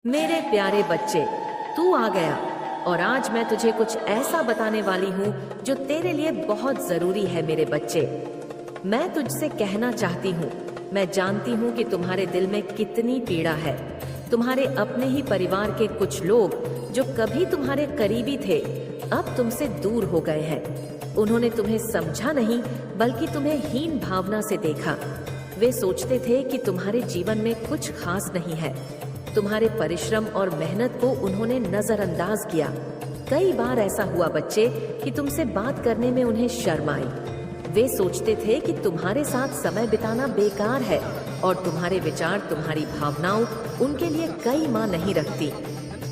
मेरे प्यारे बच्चे, तू आ गया और आज मैं तुझे कुछ ऐसा बताने वाली हूँ जो तेरे लिए बहुत जरूरी है। मेरे बच्चे, मैं तुझसे कहना चाहती हूँ, मैं जानती हूँ कि तुम्हारे दिल में कितनी पीड़ा है। तुम्हारे अपने ही परिवार के कुछ लोग जो कभी तुम्हारे करीबी थे, अब तुमसे दूर हो गए हैं। उन्होंने तुम्हें समझा नहीं, बल्कि तुम्हें हीन भावना से देखा। वे सोचते थे कि तुम्हारे जीवन में कुछ खास नहीं है। तुम्हारे परिश्रम और मेहनत को उन्होंने नजरअंदाज किया। कई बार ऐसा हुआ बच्चे कि तुमसे बात करने में उन्हें शर्म आई। वे सोचते थे कि तुम्हारे साथ समय बिताना बेकार है और तुम्हारे विचार, तुम्हारी भावनाओं उनके लिए कई मां नहीं रखती।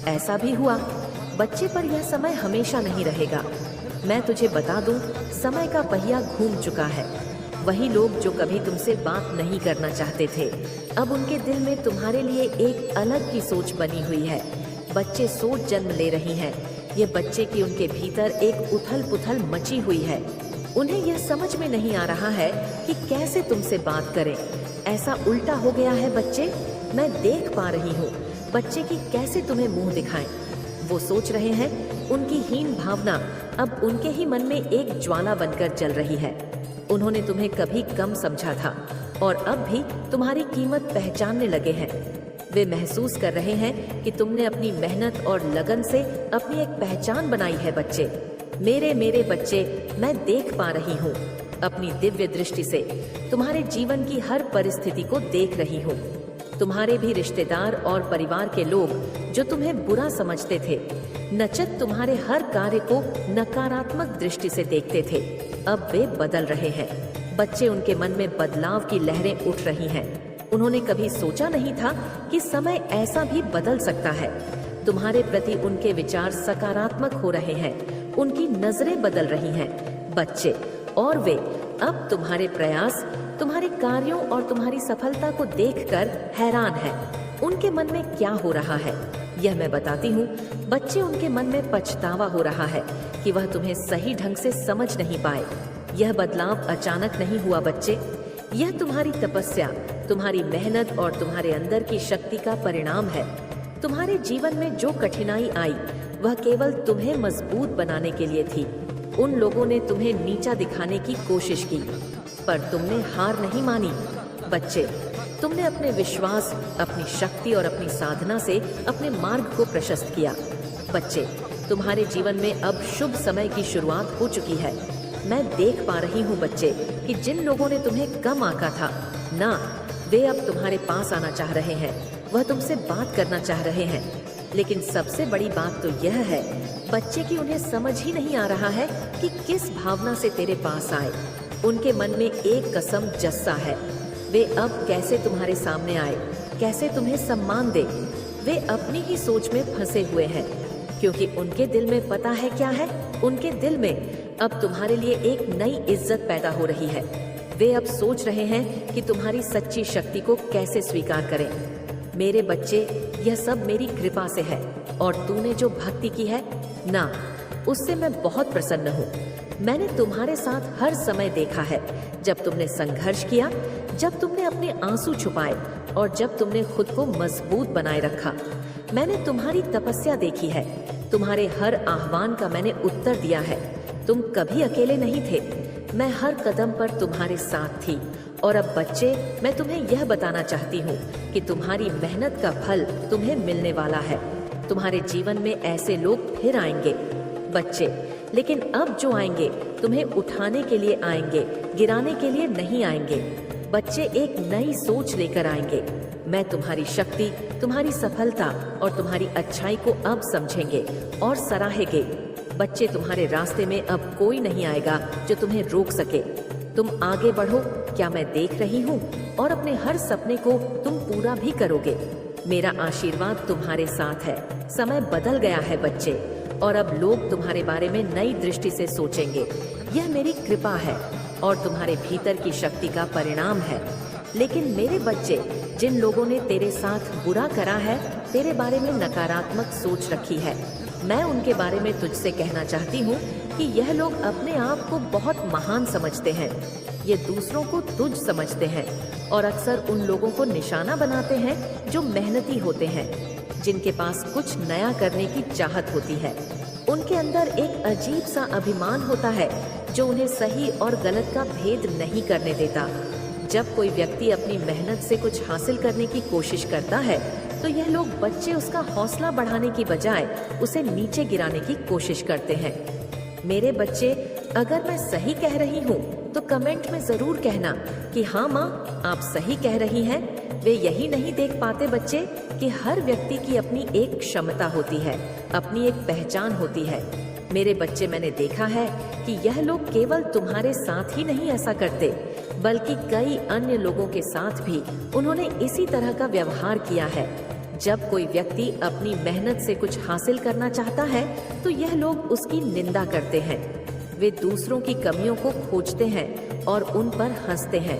ऐसा भी हुआ बच्चे, पर यह समय हमेशा नहीं रहेगा। मैं तुझे बता दूं, समय का पहिया घूम चुका है। वही लोग जो कभी तुमसे बात नहीं करना चाहते थे, अब उनके दिल में तुम्हारे लिए एक अलग की सोच बनी हुई है। बच्चे सोच जन्म ले रही हैं। ये बच्चे की उनके भीतर एक उथल पुथल मची हुई है। उन्हें यह समझ में नहीं आ रहा है कि कैसे तुमसे बात करें। ऐसा उल्टा हो गया है बच्चे, मैं देख पा रही हूँ बच्चे की कैसे तुम्हें मुंह दिखाएं। वो सोच रहे हैं, उनकी हीन भावना अब उनके ही मन में एक ज्वाला बनकर जल रही है। उन्होंने तुम्हें कभी कम समझा था और अब भी तुम्हारी कीमत पहचानने लगे हैं। वे महसूस कर रहे हैं कि तुमने अपनी मेहनत और लगन से अपनी एक पहचान बनाई है। बच्चे, मेरे बच्चे, मैं देख पा रही हूँ अपनी दिव्य दृष्टि से तुम्हारे जीवन की हर परिस्थिति को देख रही हूँ। तुम्हारे भी रिश्तेदार और परिवार के लोग जो तुम्हें बुरा समझते थे, नचत तुम्हारे हर कार्य को नकारात्मक दृष्टि से देखते थे, अब वे बदल रहे हैं। बच्चे, उनके मन में बदलाव की लहरें उठ रही हैं। उन्होंने कभी सोचा नहीं था कि समय ऐसा भी बदल सकता है। तुम्हारे प्रति उनके विचार सकारात्मक हो रहे हैं, उनकी नजरें बदल रही हैं बच्चे, और वे अब तुम्हारे प्रयास, तुम्हारे कार्यों और तुम्हारी सफलता को देखकर हैरान हैं। उनके मन में क्या हो रहा है यह मैं बताती हूँ बच्चे। उनके मन में पछतावा हो रहा है कि वह तुम्हें सही ढंग से समझ नहीं पाए। यह बदलाव अचानक नहीं हुआ बच्चे, यह तुम्हारी तपस्या, तुम्हारी मेहनत और तुम्हारे अंदर की शक्ति का परिणाम है। तुम्हारे जीवन में जो कठिनाई आई वह केवल तुम्हें मजबूत बनाने के लिए थी। उन लोगों ने तुम्हें नीचा दिखाने की कोशिश की, पर तुमने हार नहीं मानी बच्चे। तुमने अपने विश्वास, अपनी शक्ति और अपनी साधना से अपने मार्ग को प्रशस्त किया। बच्चे, तुम्हारे जीवन में अब शुभ समय की शुरुआत हो चुकी है। मैं देख पा रही हूँ बच्चे कि जिन लोगों ने तुम्हें कम आंका था ना, वे अब तुम्हारे पास आना चाह रहे हैं। वह तुमसे बात करना चाह रहे हैं। लेकिन सबसे बड़ी बात तो यह है बच्चे कि उन्हें समझ ही नहीं आ रहा है कि किस भावना से तेरे पास आए। उनके मन में एक कसम जस्सा है। वे अब कैसे तुम्हारे सामने आए, कैसे तुम्हें सम्मान दे। वे अपनी ही सोच में फंसे हुए हैं, क्योंकि उनके दिल में पता है क्या है। उनके दिल में अब तुम्हारे लिए एक नई इज्जत पैदा हो रही है। वे अब सोच रहे हैं कि तुम्हारी सच्ची शक्ति को कैसे स्वीकार करें। मेरे बच्चे, यह सब मेरी कृपा से है, और तूने जो भक्ति की है ना, उससे मैं बहुत प्रसन्न हूँ। मैंने तुम्हारे साथ हर समय देखा है, जब तुमने संघर्ष किया, जब तुमने अपने आंसू छुपाए और जब तुमने खुद को मजबूत बनाए रखा। मैंने तुम्हारी तपस्या देखी है, तुम्हारे हर आह्वान का मैंने उत्तर दिया है। तुम कभी अकेले नहीं थे, मैं हर कदम पर तुम्हारे साथ थी। और अब बच्चे, मैं तुम्हें यह बताना चाहती हूँ कि तुम्हारी मेहनत का फल तुम्हें मिलने वाला है। तुम्हारे जीवन में ऐसे लोग फिर आएंगे बच्चे, लेकिन अब जो आएंगे तुम्हें उठाने के लिए आएंगे, गिराने के लिए नहीं आएंगे। बच्चे एक नई सोच लेकर आएंगे। मैं तुम्हारी शक्ति, तुम्हारी सफलता और तुम्हारी अच्छाई को अब समझेंगे और सराहेंगे। बच्चे, तुम्हारे रास्ते में अब कोई नहीं आएगा जो तुम्हें रोक सके। तुम आगे बढ़ो, क्या मैं देख रही हूँ, और अपने हर सपने को तुम पूरा भी करोगे। मेरा आशीर्वाद तुम्हारे साथ है। समय बदल गया है बच्चे, और अब लोग तुम्हारे बारे में नई दृष्टि से सोचेंगे। यह मेरी कृपा है और तुम्हारे भीतर की शक्ति का परिणाम है। लेकिन मेरे बच्चे, जिन लोगों ने तेरे साथ बुरा करा है, तेरे बारे में नकारात्मक सोच रखी है, मैं उनके बारे में तुझसे कहना चाहती हूँ कि यह लोग अपने आप को बहुत महान समझते हैं। ये दूसरों को तुच्छ समझते हैं और अक्सर उन लोगों को निशाना बनाते हैं जो मेहनती होते हैं। जिनके पास कुछ नया करने की चाहत होती है। उनके अंदर एक अजीब सा अभिमान होता है जो उन्हें सही और गलत का भेद नहीं करने देता। जब कोई व्यक्ति अपनी मेहनत से कुछ हासिल करने की कोशिश करता है तो यह लोग बच्चे उसका हौसला बढ़ाने की बजाय उसे नीचे गिराने की कोशिश करते हैं। मेरे बच्चे, अगर मैं सही कह रही हूँ तो कमेंट में जरूर कहना कि हाँ माँ, आप सही कह रही हैं। वे यही नहीं देख पाते बच्चे कि हर व्यक्ति की अपनी एक क्षमता होती है, अपनी एक पहचान होती है। मेरे बच्चे, मैंने देखा है कि यह लोग केवल तुम्हारे साथ ही नहीं ऐसा करते, बल्कि कई अन्य लोगों के साथ भी उन्होंने इसी तरह का व्यवहार किया है। जब कोई व्यक्ति अपनी मेहनत से कुछ हासिल करना चाहता है तो यह लोग उसकी निंदा करते हैं। वे दूसरों की कमियों को खोजते हैं और उन पर हंसते हैं।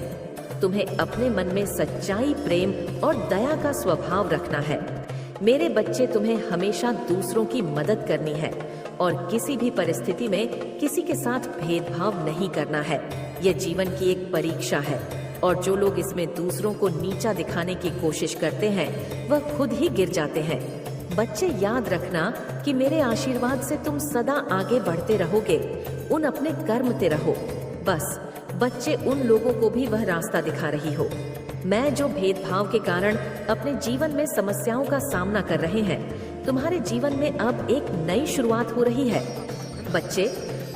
तुम्हें अपने मन में सच्चाई, प्रेम और दया का स्वभाव रखना है। मेरे बच्चे, तुम्हें हमेशा दूसरों की मदद करनी है और किसी भी परिस्थिति में किसी के साथ भेदभाव नहीं करना है। यह जीवन की एक परीक्षा है और जो लोग इसमें दूसरों को नीचा दिखाने की कोशिश करते हैं वह खुद ही गिर जाते हैं। बच्चे, याद रखना कि मेरे आशीर्वाद से तुम सदा आगे बढ़ते रहोगे। उन अपने कर्म ते रहो। बस बच्चे, उन लोगों को भी वह रास्ता दिखा रही हो। मैं जो भेदभाव के कारण अपने जीवन में समस्याओं का सामना कर रहे हैं, तुम्हारे जीवन में अब एक नई शुरुआत हो रही है। बच्चे,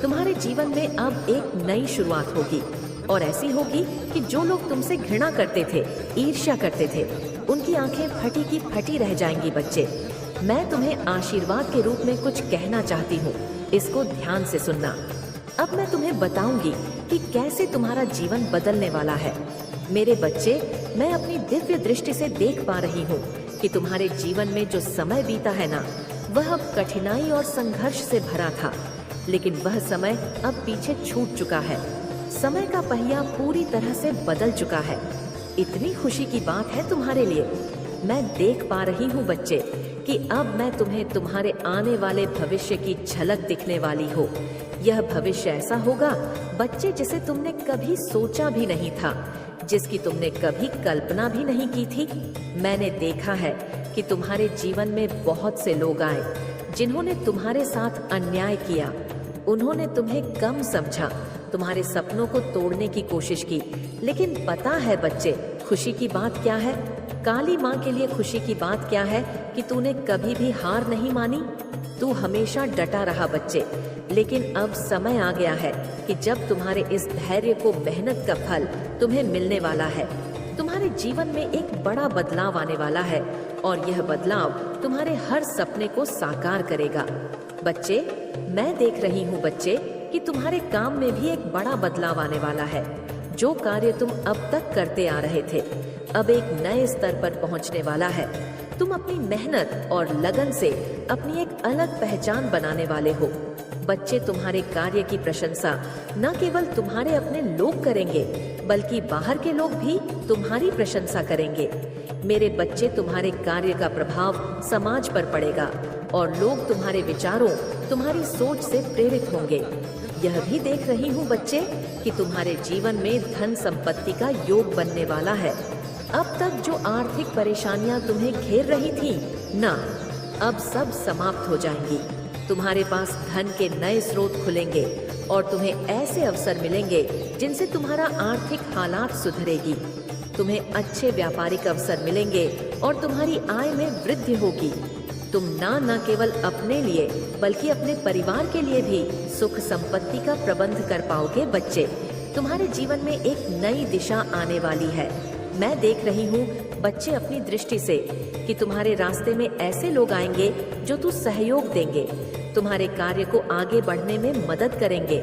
तुम्हारे जीवन में अब एक नई शुरुआत होगी और ऐसी होगी कि जो लोग तुमसे घृणा करते थे, ईर्ष्या करते थे, उनकी आंखें फटी की फटी रह जाएंगी। बच्चे, मैं तुम्हें आशीर्वाद के रूप में कुछ कहना चाहती हूँ, इसको ध्यान से सुनना। अब मैं तुम्हें बताऊंगी कि कैसे तुम्हारा जीवन बदलने वाला है। मेरे बच्चे, मैं अपनी दिव्य दृष्टि से देख पा रही हूँ कि तुम्हारे जीवन में जो समय बीता है ना, वह अब कठिनाई और संघर्ष से भरा था, लेकिन वह समय अब पीछे छूट चुका है। समय का पहिया पूरी तरह से बदल चुका है। इतनी खुशी की बात है तुम्हारे लिए। मैं देख पा रही हूँ बच्चे कि अब मैं तुम्हें तुम्हारे आने वाले भविष्य की झलक दिखने वाली हो। यह भविष्य ऐसा होगा बच्चे जिसे तुमने कभी सोचा भी नहीं था, जिसकी तुमने कभी कल्पना भी नहीं की थी। मैंने देखा है कि तुम्हारे जीवन में बहुत से लोग आए जिन्होंने तुम्हारे साथ अन्याय किया। उन्होंने तुम्हें कम समझा, तुम्हारे सपनों को तोड़ने की कोशिश की। लेकिन पता है बच्चे, खुशी की बात क्या है? काली माँ के लिए खुशी की बात क्या है कि तूने कभी भी हार नहीं मानी। तू हमेशा डटा रहा बच्चे। लेकिन अब समय आ गया है कि जब तुम्हारे इस धैर्य को, मेहनत का फल तुम्हें मिलने वाला है। तुम्हारे जीवन में एक बड़ा बदलाव आने वाला है और यह बदलाव तुम्हारे हर सपने को साकार करेगा। बच्चे, मैं देख रही हूँ बच्चे कि तुम्हारे काम में भी एक बड़ा बदलाव आने वाला है। जो कार्य तुम अब तक करते आ रहे थे, अब एक नए स्तर पर पहुँचने वाला है। तुम अपनी मेहनत और लगन से अपनी एक अलग पहचान बनाने वाले हो। बच्चे, तुम्हारे कार्य की प्रशंसा न केवल तुम्हारे अपने लोग करेंगे, बल्कि बाहर के लोग भी तुम्हारी प्रशंसा करेंगे। मेरे बच्चे, तुम्हारे कार्य का प्रभाव समाज पर पड़ेगा और लोग तुम्हारे विचारों, तुम्हारी सोच से प्रेरित होंगे। यह भी देख रही हूँ बच्चे कि तुम्हारे जीवन में धन संपत्ति का योग बनने वाला है। अब तक जो आर्थिक परेशानियां तुम्हें घेर रही थी ना, अब सब समाप्त हो जाएंगी। तुम्हारे पास धन के नए स्रोत खुलेंगे और तुम्हें ऐसे अवसर मिलेंगे जिनसे तुम्हारा आर्थिक हालात सुधरेगी। तुम्हें अच्छे व्यापारिक अवसर मिलेंगे और तुम्हारी आय में वृद्धि होगी। तुम न केवल अपने लिए बल्कि अपने परिवार के लिए भी सुख संपत्ति का प्रबंध कर पाओगे। बच्चे, तुम्हारे जीवन में एक नई दिशा आने वाली है। मैं देख रही हूँ बच्चे अपनी दृष्टि से कि तुम्हारे रास्ते में ऐसे लोग आएंगे जो तू सहयोग देंगे, तुम्हारे कार्य को आगे बढ़ने में मदद करेंगे।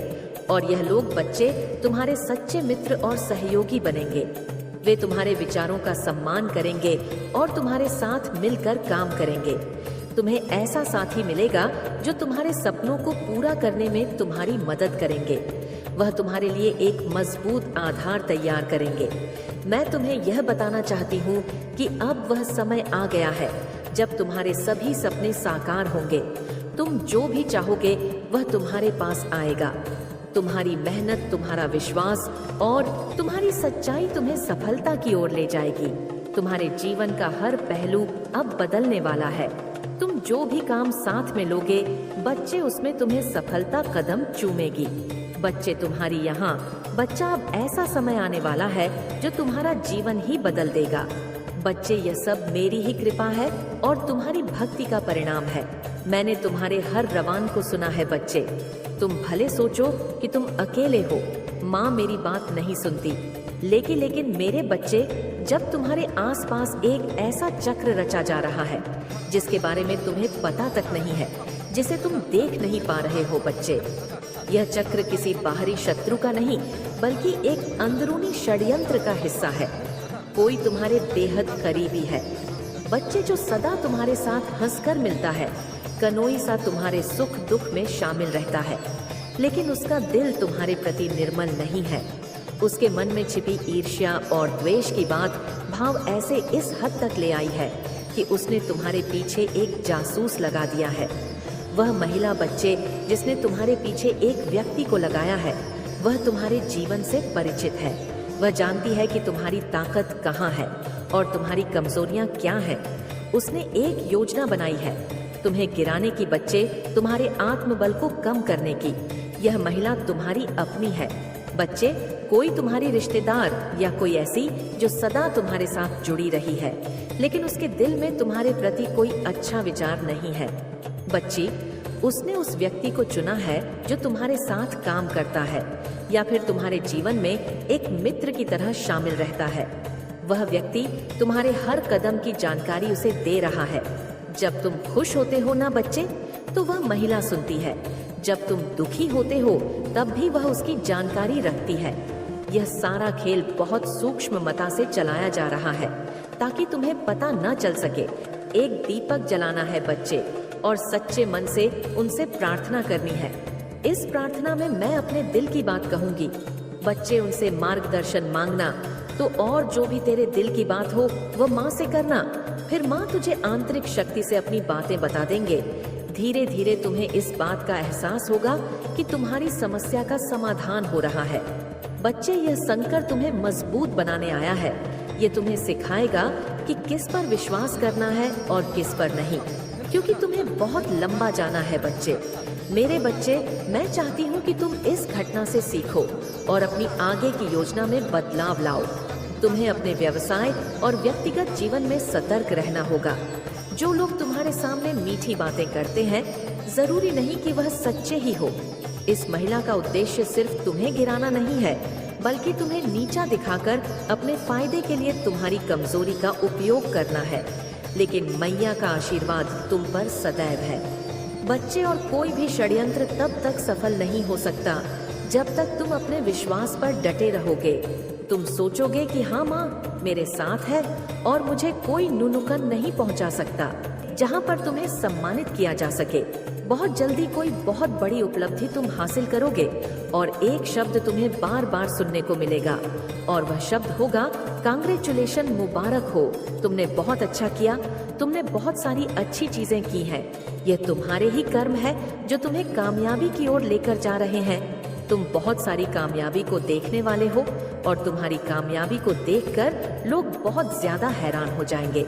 और यह लोग बच्चे तुम्हारे सच्चे मित्र और सहयोगी बनेंगे। वे तुम्हारे विचारों का सम्मान करेंगे और तुम्हारे साथ मिलकर काम करेंगे। तुम्हें ऐसा साथी मिलेगा जो तुम्हारे सपनों को पूरा करने में तुम्हारी मदद करेंगे। वह तुम्हारे लिए एक मजबूत आधार तैयार करेंगे। मैं तुम्हें यह बताना चाहती हूँ कि अब वह समय आ गया है जब तुम्हारे सभी सपने साकार होंगे। तुम जो भी चाहोगे वह तुम्हारे पास आएगा। तुम्हारी मेहनत, तुम्हारा विश्वास और तुम्हारी सच्चाई तुम्हें सफलता की ओर ले जाएगी। तुम्हारे जीवन का हर पहलू अब बदलने वाला है। तुम जो भी काम साथ में लोगे, बच्चे उसमें तुम्हें सफलता कदम चूमेगी। बच्चे तुम्हारी यहाँ, बच्चा अब ऐसा समय आने वाला है जो तुम्हारा जीवन ही बदल देगा। बच्चे, यह सब मेरी ही कृपा है और तुम्हारी भक्ति का परिणाम है। मैंने तुम्हारे हर रवान को सुना है बच्चे। तुम भले सोचो कि तुम अकेले हो, माँ मेरी बात नहीं सुनती, लेकिन मेरे बच्चे, जब तुम्हारे आसपास एक ऐसा चक्र रचा जा रहा है जिसके बारे में तुम्हें पता तक नहीं है, जिसे तुम देख नहीं पा रहे हो बच्चे, यह चक्र किसी बाहरी शत्रु का नहीं बल्कि एक अंदरूनी षड्यंत्र का हिस्सा है। कोई तुम्हारे बेहद करीबी है बच्चे, जो सदा तुम्हारे साथ हंसकर मिलता है, कनोई सा तुम्हारे सुख दुख में शामिल रहता है, लेकिन उसका दिल तुम्हारे प्रति निर्मल नहीं है। उसके मन में छिपी ईर्ष्या और द्वेष की बात भाव ऐसे इस हद तक ले आई है कि उसने तुम्हारे पीछे एक जासूस लगा दिया है। वह महिला बच्चे जिसने तुम्हारे पीछे एक व्यक्ति को लगाया है, वह तुम्हारे जीवन से परिचित है। वह जानती है कि तुम्हारी ताकत कहाँ है और तुम्हारी कमजोरियां क्या हैं। उसने एक योजना बनाई है तुम्हें गिराने की बच्चे, तुम्हारे आत्मबल को कम करने की। यह महिला तुम्हारी अपनी है बच्चे, कोई तुम्हारी रिश्तेदार या कोई ऐसी जो सदा तुम्हारे साथ जुड़ी रही है, लेकिन उसके दिल में तुम्हारे प्रति कोई अच्छा विचार नहीं है। बच्ची, उसने उस व्यक्ति को चुना है जो तुम्हारे साथ काम करता है या फिर तुम्हारे जीवन में एक मित्र की तरह शामिल रहता है। वह व्यक्ति तुम्हारे हर कदम की जानकारी उसे दे रहा है। जब तुम खुश होते हो ना बच्चे, तो वह महिला सुनती है। जब तुम दुखी होते हो तब भी वह उसकी जानकारी रखती है। यह सारा खेल बहुत सूक्ष्मता से चलाया जा रहा है ताकि तुम्हें पता न चल सके। एक दीपक जलाना है बच्चे और सच्चे मन से उनसे प्रार्थना करनी है। इस प्रार्थना में मैं अपने दिल की बात कहूंगी बच्चे, उनसे मार्गदर्शन मांगना तो, और जो भी तेरे दिल की बात हो वह माँ से करना। फिर माँ तुझे आंतरिक शक्ति से अपनी बातें बता देंगे। धीरे धीरे तुम्हें इस बात का एहसास होगा कि तुम्हारी समस्या का समाधान हो रहा है। बच्चे, यह संकट तुम्हें मजबूत बनाने आया है। ये तुम्हें सिखाएगा कि किस पर विश्वास करना है और किस पर नहीं, क्योंकि तुम्हें बहुत लंबा जाना है बच्चे। मेरे बच्चे, मैं चाहती हूँ कि तुम इस घटना से सीखो और अपनी आगे की योजना में बदलाव लाओ। तुम्हें अपने व्यवसाय और व्यक्तिगत जीवन में सतर्क रहना होगा। जो लोग तुम्हारे सामने मीठी बातें करते हैं, जरूरी नहीं कि वह सच्चे ही हो। इस महिला का उद्देश्य सिर्फ तुम्हें गिराना नहीं है, बल्कि तुम्हें नीचा दिखाकर अपने फायदे के लिए तुम्हारी कमजोरी का उपयोग करना है। लेकिन मैया का आशीर्वाद तुम पर सदैव है बच्चे, और कोई भी षड्यंत्र तब तक सफल नहीं हो सकता जब तक तुम अपने विश्वास पर डटे रहोगे। तुम सोचोगे कि हाँ माँ मेरे साथ है और मुझे कोई नुनुकन नहीं पहुँचा सकता। जहाँ पर तुम्हें सम्मानित किया जा सके, बहुत जल्दी कोई बहुत बड़ी उपलब्धि तुम हासिल करोगे और एक शब्द तुम्हें बार बार सुनने को मिलेगा, और वह शब्द होगा कांग्रेचुलेशन, मुबारक हो, तुमने बहुत अच्छा किया, तुमने बहुत सारी अच्छी चीजें की हैं। यह तुम्हारे ही कर्म है जो तुम्हें कामयाबी की ओर लेकर जा रहे हैं। तुम बहुत सारी कामयाबी को देखने वाले हो और तुम्हारी कामयाबी को देखकर लोग बहुत ज्यादा हैरान हो जाएंगे।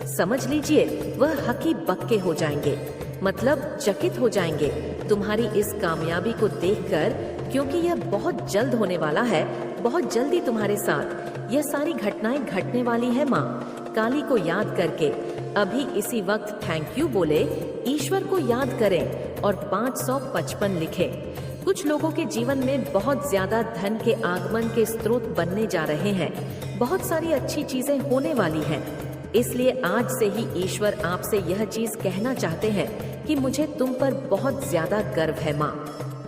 समझ लीजिए, वह हकी बक्के हो जाएंगे, मतलब चकित हो जाएंगे तुम्हारी इस कामयाबी को देखकर, क्योंकि यह बहुत जल्द होने वाला है। बहुत जल्दी तुम्हारे साथ यह सारी घटनाएं घटने वाली है। माँ काली को याद करके अभी इसी वक्त थैंक यू बोले, ईश्वर को याद करें और 555 लिखें। कुछ लोगों के जीवन में बहुत ज्यादा धन के आगमन के स्रोत बनने जा रहे हैं। बहुत सारी अच्छी चीजें होने वाली हैं। इसलिए आज से ही ईश्वर आपसे यह चीज कहना चाहते हैं कि मुझे तुम पर बहुत ज्यादा गर्व है। माँ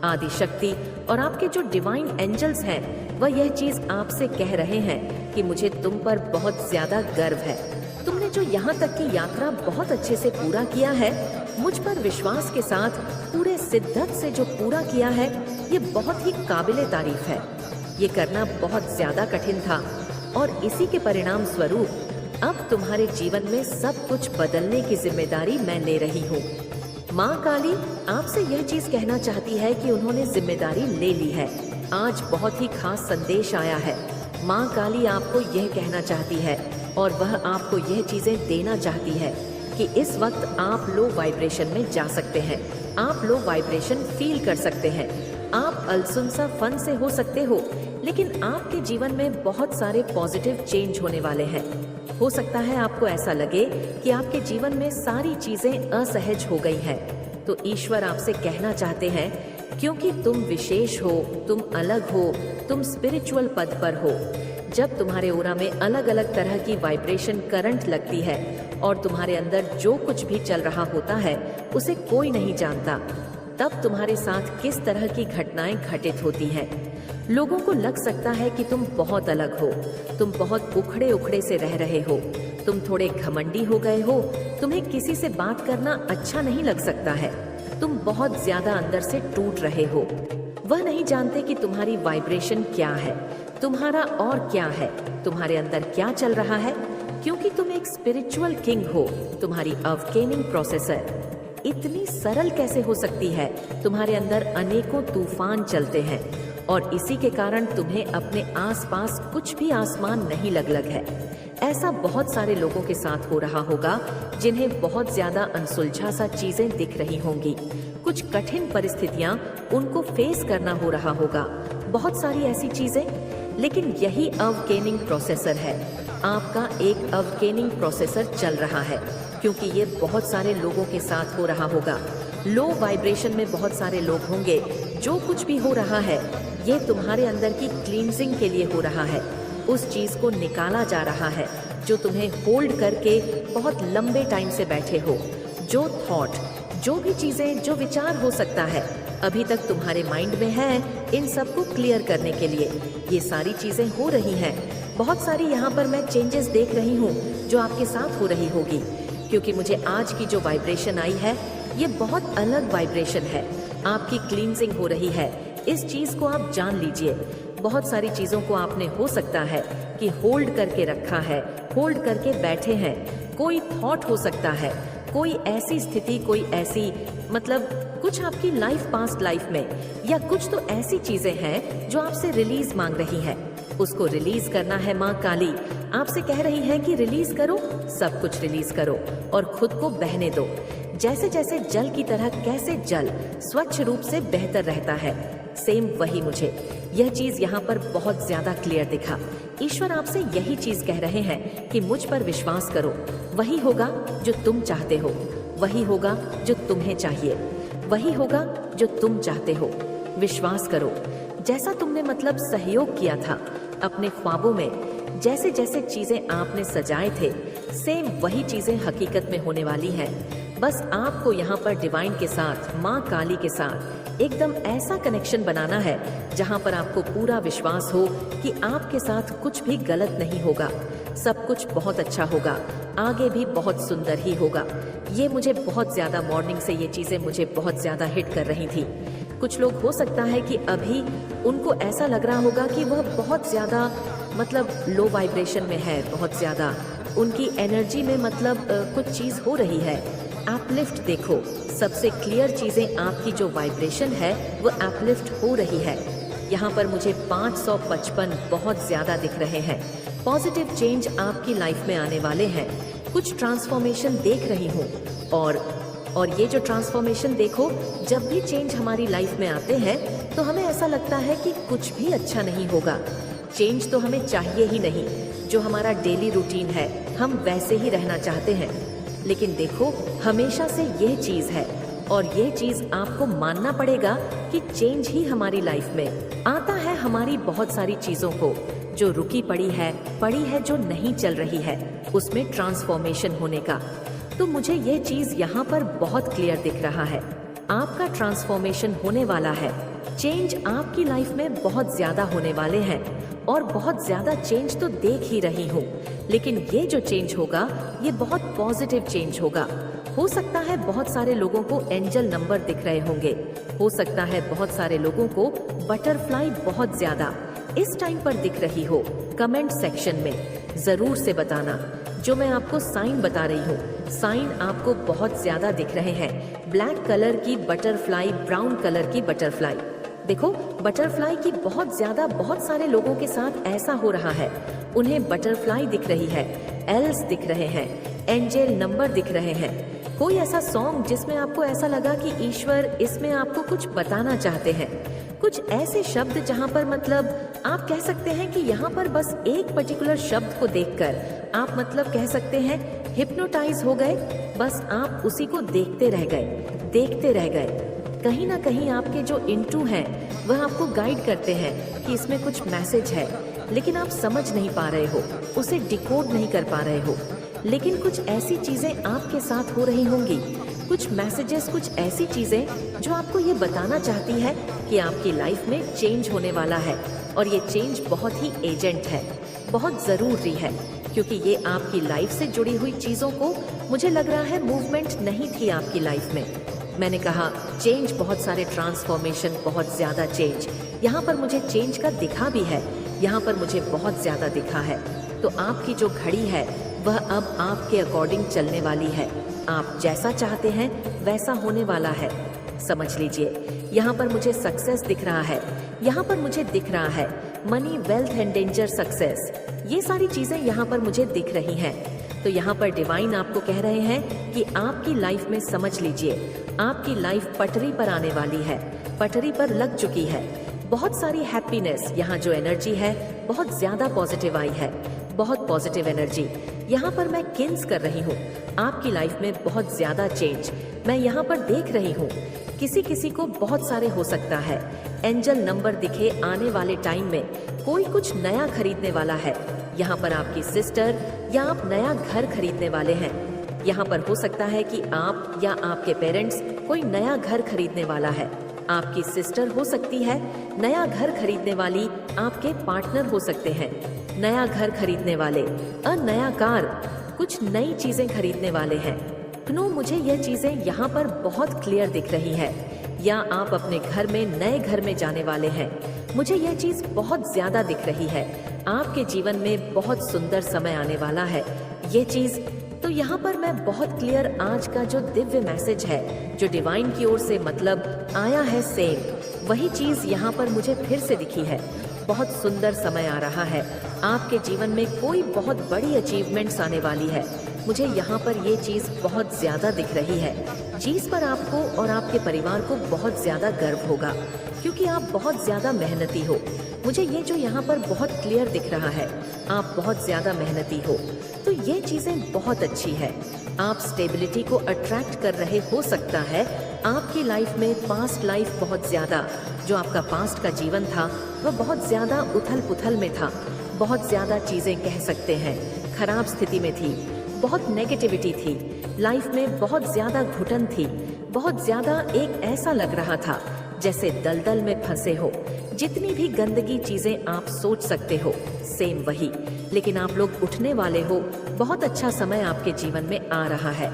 आदि शक्ति और आपके जो डिवाइन एंजल्स हैं, वह यह चीज आपसे कह रहे हैं कि मुझे तुम पर बहुत ज्यादा गर्व है। तुमने जो यहाँ तक की यात्रा बहुत अच्छे से पूरा किया है, मुझ पर विश्वास के साथ पूरे शिद्दत से जो पूरा किया है, ये बहुत ही काबिले तारीफ है। ये करना बहुत ज्यादा कठिन था और इसी के परिणाम स्वरूप अब तुम्हारे जीवन में सब कुछ बदलने की जिम्मेदारी मैं ले रही हूँ। माँ काली आपसे यह चीज कहना चाहती है कि उन्होंने जिम्मेदारी ले ली है। आज बहुत ही खास संदेश आया है। माँ काली आपको यह कहना चाहती है और वह आपको यह चीजें देना चाहती है कि इस वक्त आप लो वाइब्रेशन में जा सकते हैं, आप लो वाइब्रेशन फील कर सकते हैं, आप अलसुनसा फन से हो सकते हो, लेकिन आपके जीवन में बहुत सारे पॉजिटिव चेंज होने वाले हैं। हो सकता है आपको ऐसा लगे कि आपके जीवन में सारी चीजें असहज हो गई हैं, तो ईश्वर आपसे कहना चाहते हैं क्योंकि तुम विशेष हो, तुम अलग हो, तुम स्पिरिचुअल पद पर हो। जब तुम्हारे ओरा में अलग अलग तरह की वाइब्रेशन करंट लगती है और तुम्हारे अंदर जो कुछ भी चल रहा होता है उसे कोई नहीं जानता, तब तुम्हारे साथ किस तरह की घटनाएं घटित होती हैं। लोगों को लग सकता है कि तुम बहुत अलग हो, तुम बहुत उखड़े उखड़े से रह रहे हो, तुम थोड़े घमंडी हो गए हो, तुम्हें किसी से बात करना अच्छा नहीं लग सकता है, तुम बहुत ज्यादा अंदर से टूट रहे हो। वह नहीं जानते कि तुम्हारी वाइब्रेशन क्या है, तुम्हारा और क्या है, तुम्हारे अंदर क्या चल रहा है, क्योंकि तुम एक स्पिरिचुअल किंग हो। तुम्हारी अवेकेनिंग प्रोसेसर इतनी सरल कैसे हो सकती है? तुम्हारे अंदर अनेकों तूफान चलते हैं और इसी के कारण तुम्हें अपने आसपास कुछ भी आसमान नहीं लग है। ऐसा बहुत सारे लोगों के साथ हो रहा होगा जिन्हें बहुत ज्यादा अनसुलझा सा चीजें दिख रही होंगी, कुछ कठिन परिस्थितियां उनको फेस करना हो रहा होगा, बहुत सारी ऐसी चीजें। लेकिन यही अवेकेनिंग प्रोसेसर है, आपका एक अवेकेनिंग प्रोसेसर चल रहा है, क्योंकि ये बहुत सारे लोगों के साथ हो रहा होगा। लो वाइब्रेशन में बहुत सारे लोग होंगे। जो कुछ भी हो रहा है ये तुम्हारे अंदर की क्लींजिंग के लिए हो रहा है, उस चीज को निकाला जा रहा है जो तुम्हें होल्ड करके बहुत लंबे टाइम से बैठे हो। जो थॉट, जो भी चीजें, जो विचार हो सकता है अभी तक तुम्हारे माइंड में है, इन सब को क्लियर करने के लिए ये सारी चीजें हो रही हैं। बहुत सारी यहाँ पर मैं चेंजेस देख रही हूँ जो आपके साथ हो रही होगी, क्योंकि मुझे आज की जो वाइब्रेशन आई है ये बहुत अलग वाइब्रेशन है। आपकी क्लींजिंग हो रही है, इस चीज को आप जान लीजिए। बहुत सारी चीजों को आपने हो सकता है कि होल्ड करके रखा है, होल्ड करके बैठे हैं। कोई थॉट हो सकता है, कोई ऐसी स्थिति, कोई ऐसी मतलब कुछ आपकी लाइफ, पास्ट लाइफ में, या कुछ तो ऐसी चीजें हैं जो आपसे रिलीज मांग रही है। उसको रिलीज करना है। माँ काली आपसे कह रही है कि रिलीज करो, सब कुछ रिलीज करो और खुद को बहने दो। जैसे जैसे जल की तरह, कैसे जल स्वच्छ रूप से बेहतर रहता है, सेम वही मुझे यह चीज यहाँ पर बहुत ज्यादा क्लियर दिखा। ईश्वर आपसे यही चीज कह रहे हैं कि मुझ पर विश्वास करो, वही होगा जो तुम चाहते हो, वही होगा जो तुम्हें चाहिए, वही होगा जो तुम चाहते हो। विश्वास करो। जैसा तुमने मतलब सहयोग किया था अपने ख्वाबों में, जैसे जैसे चीजें आपने सजाए थे, सेम वही चीजें हकीकत में होने वाली हैं। बस आपको यहाँ पर डिवाइन के साथ, माँ काली के साथ एकदम ऐसा कनेक्शन बनाना है जहाँ पर आपको पूरा विश्वास हो कि आपके साथ कुछ भी गलत नहीं होगा, सब कुछ बहुत अच्छा होगा, आगे भी बहुत सुंदर ही होगा। ये मुझे बहुत ज्यादा मॉर्निंग से ये चीजें मुझे बहुत ज्यादा हिट कर रही थी। कुछ लोग हो सकता है कि अभी उनको ऐसा लग रहा होगा कि वह बहुत ज्यादा मतलब लो वाइब्रेशन में है, बहुत ज्यादा उनकी एनर्जी में मतलब कुछ चीज हो रही है। अपलिफ्ट देखो, सबसे क्लियर चीजें आपकी जो वाइब्रेशन है वो अपलिफ्ट हो रही है। यहाँ पर मुझे 555 बहुत ज्यादा दिख रहे हैं। पॉजिटिव चेंज आपकी लाइफ में आने वाले हैं। कुछ ट्रांसफॉर्मेशन देख रही हूँ और ये जो ट्रांसफॉर्मेशन देखो, जब भी चेंज हमारी लाइफ में आते हैं तो हमें ऐसा लगता है कि कुछ भी अच्छा नहीं होगा। चेंज तो हमें चाहिए ही नहीं। जो हमारा डेली रूटीन है हम वैसे ही रहना चाहते हैं, लेकिन देखो हमेशा से यह चीज है और यह चीज आपको मानना पड़ेगा कि चेंज ही हमारी लाइफ में आता है। हमारी बहुत सारी चीजों को जो रुकी पड़ी है जो नहीं चल रही है, उसमें ट्रांसफॉर्मेशन होने का। तो मुझे यह चीज यहाँ पर बहुत क्लियर दिख रहा है। आपका ट्रांसफॉर्मेशन होने वाला है। चेंज आपकी लाइफ में बहुत ज्यादा होने वाले हैं और बहुत ज्यादा चेंज तो देख ही रही हूँ, लेकिन ये जो चेंज होगा ये बहुत पॉजिटिव चेंज होगा। हो सकता है बहुत सारे लोगों को एंजल नंबर दिख रहे होंगे, हो सकता है बहुत सारे लोगों को बटरफ्लाई बहुत ज्यादा इस टाइम पर दिख रही हो। कमेंट सेक्शन में जरूर से बताना। जो मैं आपको साइन बता रही हूँ, साइन आपको बहुत ज्यादा दिख रहे हैं। ब्लैक कलर की बटरफ्लाई, ब्राउन कलर की बटरफ्लाई, देखो, बटरफ्लाई की बहुत सारे लोगों के साथ ऐसा हो रहा है। उन्हें बटरफ्लाई दिख रही है, एल्स दिख रहे हैं, एंजल नंबर दिख रहे हैं। कोई ऐसा सॉन्ग जिसमें आपको ऐसा लगा कि ईश्वर इसमें आपको कुछ बताना चाहते हैं। कुछ ऐसे शब्द जहाँ पर मतलब आप कह सकते हैं कि यहाँ पर बस एक पर्टिकुलर शब्द को देखकर आप मतलब कह सकते हैं हिप्नोटाइज हो गए। बस आप उसी को देखते रह गए। कहीं ना कहीं आपके जो इंटू हैं वह आपको गाइड करते हैं कि इसमें कुछ मैसेज है, लेकिन आप समझ नहीं पा रहे हो, उसे डिकोड नहीं कर पा रहे हो। लेकिन कुछ ऐसी चीजें आपके साथ हो रही होंगी, कुछ मैसेजेस, कुछ ऐसी चीजें जो आपको ये बताना चाहती है कि आपकी लाइफ में चेंज होने वाला है। और ये चेंज बहुत ही एजेंट है, बहुत जरूरी है, क्योंकि ये आपकी लाइफ से जुड़ी हुई चीजों को मुझे लग रहा है मूवमेंट नहीं थी आपकी लाइफ में। मैंने कहा चेंज, बहुत सारे ट्रांसफॉर्मेशन, बहुत ज्यादा चेंज। यहाँ पर मुझे चेंज का दिखा भी है, यहाँ पर मुझे बहुत ज्यादा दिखा है। तो आपकी जो घड़ी है वह अब आपके अकॉर्डिंग चलने वाली है। आप जैसा चाहते हैं वैसा होने वाला है, समझ लीजिए। यहाँ पर मुझे सक्सेस दिख रहा है, यहाँ पर मुझे दिख रहा है money, wealth and danger, success. ये सारी चीजें यहाँ पर मुझे दिख रही हैं। तो यहाँ पर डिवाइन आपको कह रहे हैं कि आपकी लाइफ में समझ लीजिए, आपकी लाइफ पटरी पर आने वाली है, पटरी पर लग चुकी है। बहुत सारी हैप्पीनेस, यहाँ जो एनर्जी है बहुत ज्यादा पॉजिटिव आई है, बहुत पॉजिटिव एनर्जी। यहाँ पर मैं किन्स कर रही हूँ आपकी लाइफ में बहुत ज्यादा चेंज मैं यहाँ पर देख रही हूँ। किसी को बहुत सारे हो सकता है। एंजल नंबर दिखे आने वाले टाइम में कोई कुछ नया खरीदने वाला है। यहाँ पर आपकी सिस्टर या आप नया घर खरीदने वाले हैं। यहाँ पर हो सकता है कि आप या आपके पेरेंट्स कोई नया घर खरीदने वाला है। आपकी सिस्टर हो सकती है नया घर खरीदने वाली, आपके पार्टनर हो सकते हैं नया घर खरीदने वाले, नया कार, कुछ नई चीजें खरीदने वाले हैं। क्यों मुझे यह चीजें यहाँ पर बहुत क्लियर दिख रही है, या आप अपने घर में नए घर में जाने वाले हैं। मुझे यह चीज बहुत ज्यादा दिख रही है। आपके जीवन में बहुत सुंदर समय आने वाला है, ये चीज। तो यहाँ पर मैं बहुत क्लियर, आज का जो दिव्य मैसेज है जो डिवाइन की ओर से मतलब आया है, सेम वही चीज यहाँ पर मुझे फिर से दिखी है। बहुत सुंदर समय आ रहा है, आपके जीवन में कोई बहुत बड़ी अचीवमेंट्स आने वाली है। मुझे यहाँ पर ये चीज बहुत ज्यादा दिख रही है, चीज पर आपको और आपके परिवार को बहुत ज्यादा गर्व होगा, क्योंकि आप बहुत ज्यादा मेहनती हो। मुझे ये जो यहाँ पर बहुत क्लियर दिख रहा है, आप बहुत ज्यादा मेहनती हो, तो ये चीजें बहुत अच्छी है। आप स्टेबिलिटी को अट्रैक्ट कर रहे हो सकता है। आपकी लाइफ में पास्ट लाइफ बहुत ज्यादा, जो आपका पास्ट का जीवन था वह बहुत ज्यादा उथल पुथल में था, बहुत ज्यादा चीजें कह सकते हैं खराब स्थिति में थी, बहुत नेगेटिविटी थी लाइफ में, बहुत ज्यादा घुटन थी, बहुत ज्यादा एक ऐसा लग रहा था जैसे दलदल में फंसे हो। जितनी भी गंदगी चीजें आप सोच सकते हो, सेम वही। लेकिन आप लोग उठने वाले हो, बहुत अच्छा समय आपके जीवन में आ रहा है।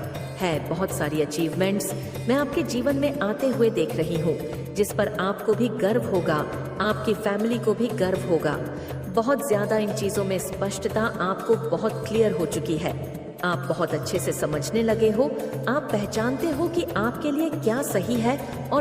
बहुत सारी अचीवमेंट्स मैं आपके जीवन में आते हुए देख रही हूँ, जिस पर आपको भी गर्व होगा, आपकी फैमिली को भी गर्व होगा। बहुत ज्यादा इन चीजों में स्पष्टता आपको बहुत क्लियर हो चुकी है। आप बहुत अच्छे से समझने लगे हो, आप पहचानते हो कि आपके लिए क्या सही है और